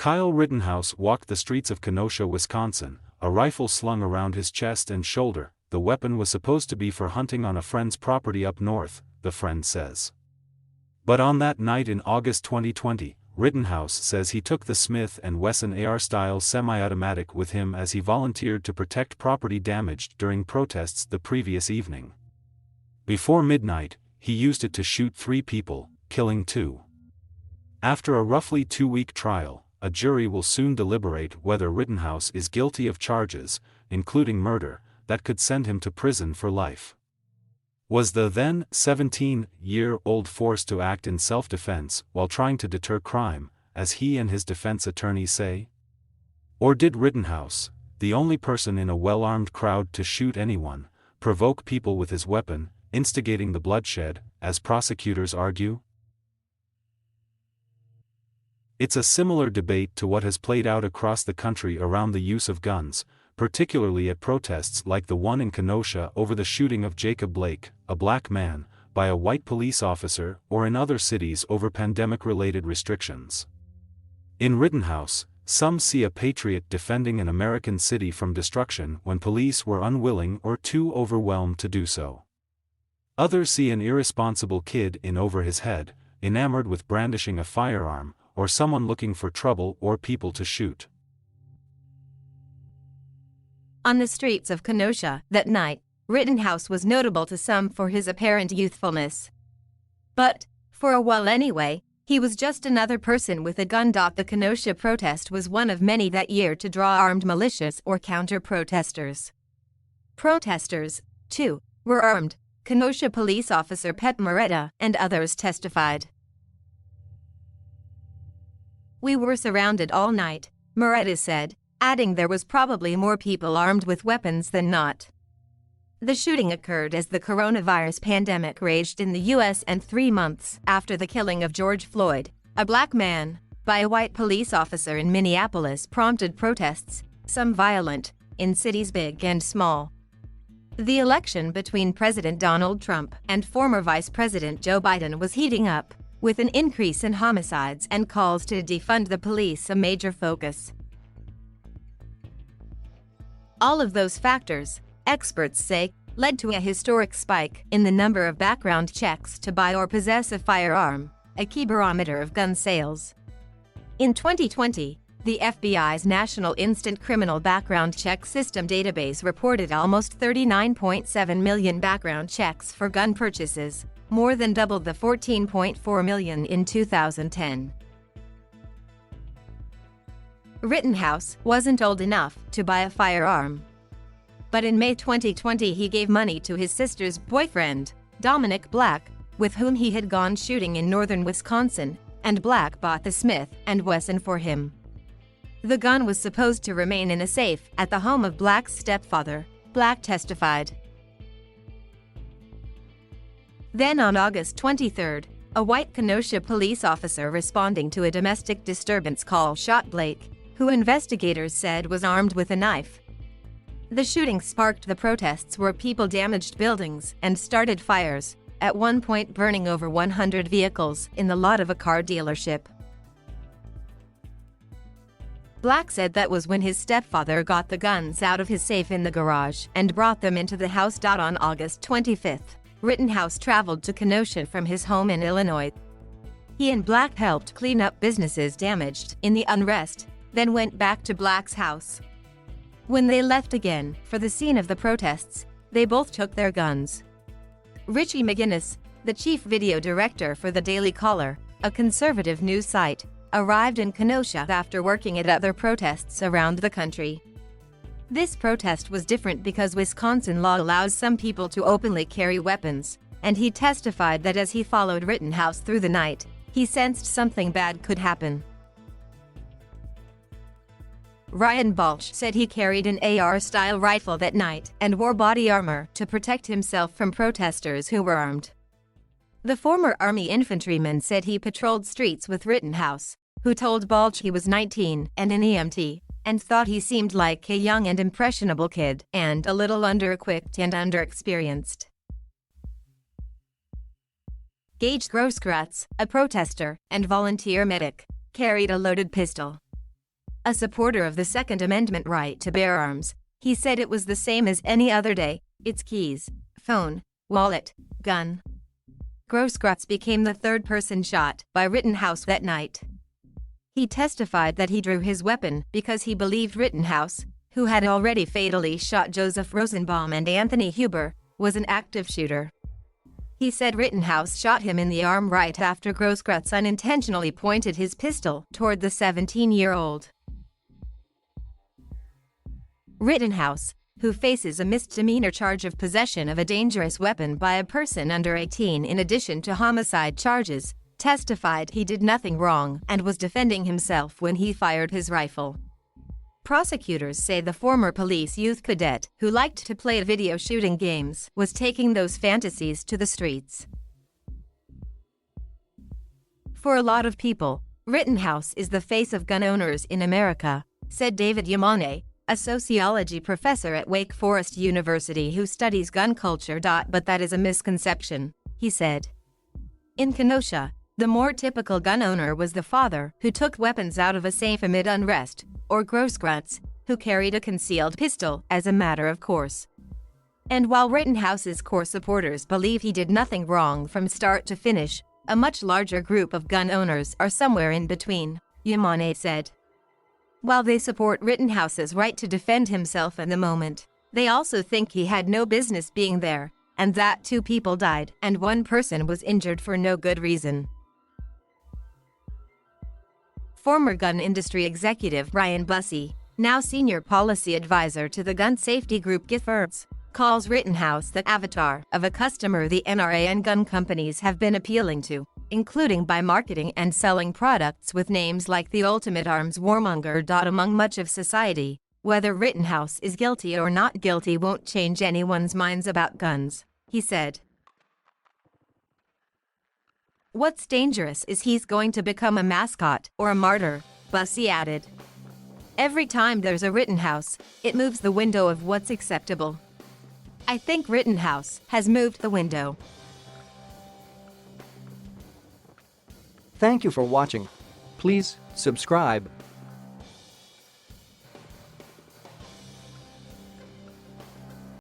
Kyle Rittenhouse walked the streets of Kenosha, Wisconsin, a rifle slung around his chest and shoulder. The weapon was supposed to be for hunting on a friend's property up north, the friend says. But on that night in August 2020, Rittenhouse says he took the Smith and Wesson AR-style semi-automatic with him as he volunteered to protect property damaged during protests the previous evening. Before midnight, he used it to shoot 3 people, killing 2. After a roughly 2-week trial, a jury will soon deliberate whether Rittenhouse is guilty of charges, including murder, that could send him to prison for life. Was the then 17-year-old forced to act in self-defense while trying to deter crime, as he and his defense attorney say? Or did Rittenhouse, the only person in a well-armed crowd to shoot anyone, provoke people with his weapon, instigating the bloodshed, as prosecutors argue? It's a similar debate to what has played out across the country around the use of guns, particularly at protests like the one in Kenosha over the shooting of Jacob Blake, a black man, by a white police officer, or in other cities over pandemic-related restrictions. In Rittenhouse, some see a patriot defending an American city from destruction when police were unwilling or too overwhelmed to do so. Others see an irresponsible kid in over his head, enamored with brandishing a firearm, or someone looking for trouble or people to shoot. On the streets of Kenosha that night, Rittenhouse was notable to some for his apparent youthfulness. But, for a while anyway, he was just another person with a gun. The Kenosha protest was one of many that year to draw armed militias or counter-protesters. Protesters, too, were armed. Kenosha police officer Pet Moretta and others testified. "We were surrounded all night," Moretta said, adding there was probably more people armed with weapons than not. The shooting occurred as the coronavirus pandemic raged in the U.S. and 3 months after the killing of George Floyd, a black man, by a white police officer in Minneapolis prompted protests, some violent, in cities big and small. The election between President Donald Trump and former Vice President Joe Biden was heating up, with an increase in homicides and calls to defund the police a major focus. All of those factors, experts say, led to a historic spike in the number of background checks to buy or possess a firearm, a key barometer of gun sales. In 2020, the FBI's National Instant Criminal Background Check System database reported almost 39.7 million background checks for gun purchases, more than double the 14.4 million in 2010. Rittenhouse wasn't old enough to buy a firearm. But in May 2020 he gave money to his sister's boyfriend, Dominic Black, with whom he had gone shooting in northern Wisconsin, and Black bought the Smith and Wesson for him. The gun was supposed to remain in a safe at the home of Black's stepfather, Black testified. Then on August 23, a white Kenosha police officer responding to a domestic disturbance call shot Blake, who investigators said was armed with a knife. The shooting sparked the protests where people damaged buildings and started fires, at one point burning over 100 vehicles in the lot of a car dealership. Black said that was when his stepfather got the guns out of his safe in the garage and brought them into the house. On August 25, Rittenhouse traveled to Kenosha from his home in Illinois. He and Black helped clean up businesses damaged in the unrest, then went back to Black's house. When they left again for the scene of the protests, they both took their guns. Richie McGinnis, the chief video director for the Daily Caller, a conservative news site, arrived in Kenosha after working at other protests around the country. This protest was different because Wisconsin law allows some people to openly carry weapons, and he testified that as he followed Rittenhouse through the night, he sensed something bad could happen. Ryan Balch said he carried an AR-style rifle that night and wore body armor to protect himself from protesters who were armed. The former Army infantryman said he patrolled streets with Rittenhouse, who told Balch he was 19 and an EMT, and thought he seemed like a young and impressionable kid and a little under-equipped and underexperienced. Gage Grosskratz, a protester and volunteer medic, carried a loaded pistol. A supporter of the Second Amendment right to bear arms, he said it was the same as any other day: its keys, phone, wallet, gun. Grosskreutz became the third person shot by Rittenhouse that night. He testified that he drew his weapon because he believed Rittenhouse, who had already fatally shot Joseph Rosenbaum and Anthony Huber, was an active shooter. He said Rittenhouse shot him in the arm right after Grosskreutz unintentionally pointed his pistol toward the 17-year-old. Rittenhouse, who faces a misdemeanor charge of possession of a dangerous weapon by a person under 18 in addition to homicide charges, testified he did nothing wrong and was defending himself when he fired his rifle. Prosecutors say the former police youth cadet, who liked to play video shooting games, was taking those fantasies to the streets. For a lot of people, Rittenhouse is the face of gun owners in America, said David Yamane, a sociology professor at Wake Forest University who studies gun culture. But that is a misconception, he said. In Kenosha, the more typical gun owner was the father who took weapons out of a safe amid unrest, or Grosskreutz, who carried a concealed pistol as a matter of course. And while Rittenhouse's core supporters believe he did nothing wrong from start to finish, a much larger group of gun owners are somewhere in between, Yamane said. While they support Rittenhouse's right to defend himself in the moment, they also think he had no business being there, and that 2 people died and 1 person was injured for no good reason. Former gun industry executive Ryan Bussey, now senior policy advisor to the gun safety group Giffords, calls Rittenhouse the avatar of a customer the NRA and gun companies have been appealing to, including by marketing and selling products with names like the ultimate arms warmonger. Among much of society, whether Rittenhouse is guilty or not guilty won't change anyone's minds about guns, he said. What's dangerous is he's going to become a mascot or a martyr, Bussey added. Every time there's a Rittenhouse, it moves the window of what's acceptable. I think Rittenhouse has moved the window. Thank you for watching. Please subscribe.